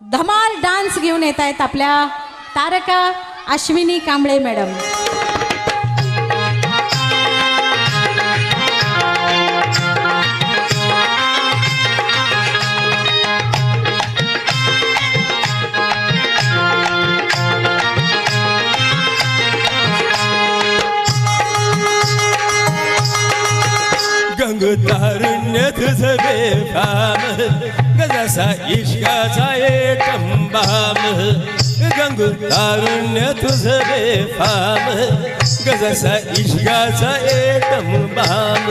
धमाल डान्स घेऊन येत आहेत आपल्या तारका अश्विनी कांबळे मॅडम। गंग तारुण्य तुझं बेफाम गजसा इश्काचा एकम बाम। गंग तारुण्य तुझं बेफाम गजसा इश्काचा एकम बाम।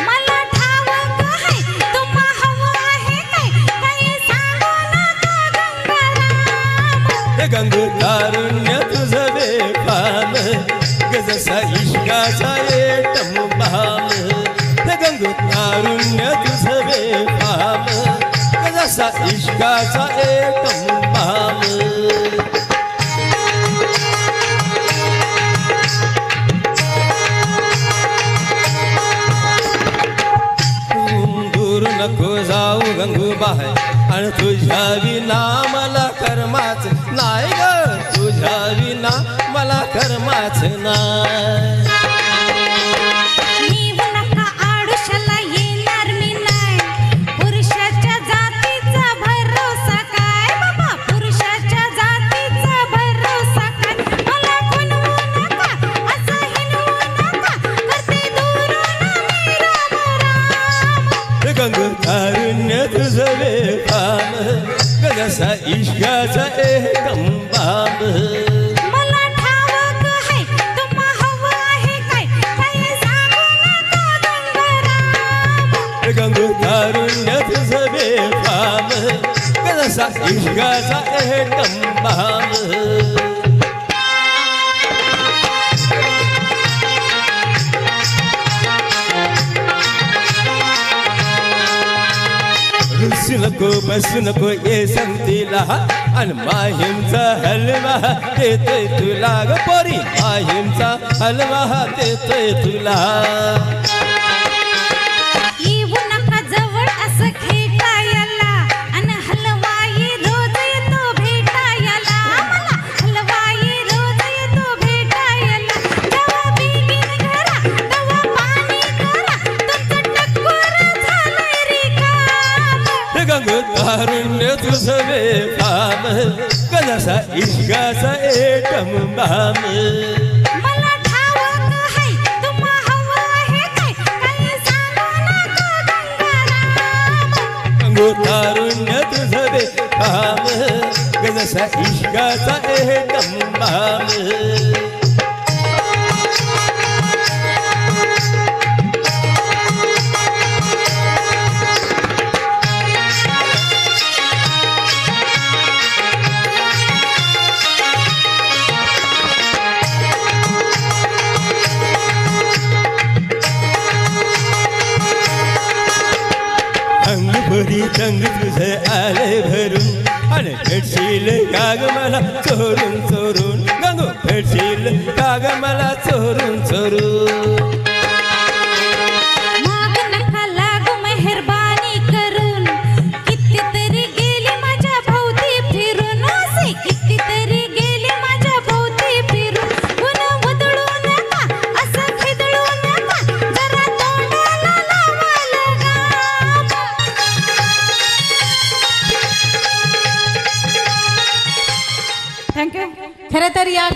मला ठावक आहे तुम्हा हवं आहे काय काही सांगू नका गंगाराम। गंग तारुण्य तुझं बेफाम गजसा इश्काचा एकम बाम। गंग तारुण्य तुझं बेफाम जसा इश्काचा एकम बाम। दूर नको जाऊ गंगूबाई आणि तुझ्या विना मला कर्माच नाही ग, तुझ्या विना मला कर्माच नाही। गंग तारुण्य तुझं बेफाम गजसा इश्काचा एकम बाम। मला ठावक आहे तुम्हा हवं आहे काय काही सांगू नका गंगाराम। गंग तारुण्य तुझं बेफाम गजसा इश्काचा एकम बाम। रुसू नको बसू नको ये संगतीला आणि माहीमचा हलवा देतोय तुला ग पोरी, माहीमचा हलवा देतोय तुला। येऊ नका जवळ असं खेटायला आणि हलवाई रोज येतो भेटायला। मला हलवाई रोज येतो भेटायला। जेव्हा बेगीन घरा तेव्हा पाणी करा तुमचं टक्कर झालंय रिकाम। गंग तारुण्य तुझं बेफाम गजसा इश्काचा एकम बाम। मला ठावक आहे तुम्हा हवं आहे काय काही सांगू नका गंगाराम। गंग तारुण्य तुझं बेफाम गजसा इश्काचा एकम बाम। अंगपुरी तंग तुझं आले भरून आणि भेटशील काग मला चोरून चोरून। गंगू भेटशील काग मला चोरून चोरून। माग नका लागू मेहरबानी करून कितीतरी गेली माझ्या भोवती फिरून। असे कितीतरी गेली माझ्या भोवती फिरून। गुण उधळू नका असं खिदळू नका जरा तोंडाला लावा लगाम। थँक्यू। खरं तर या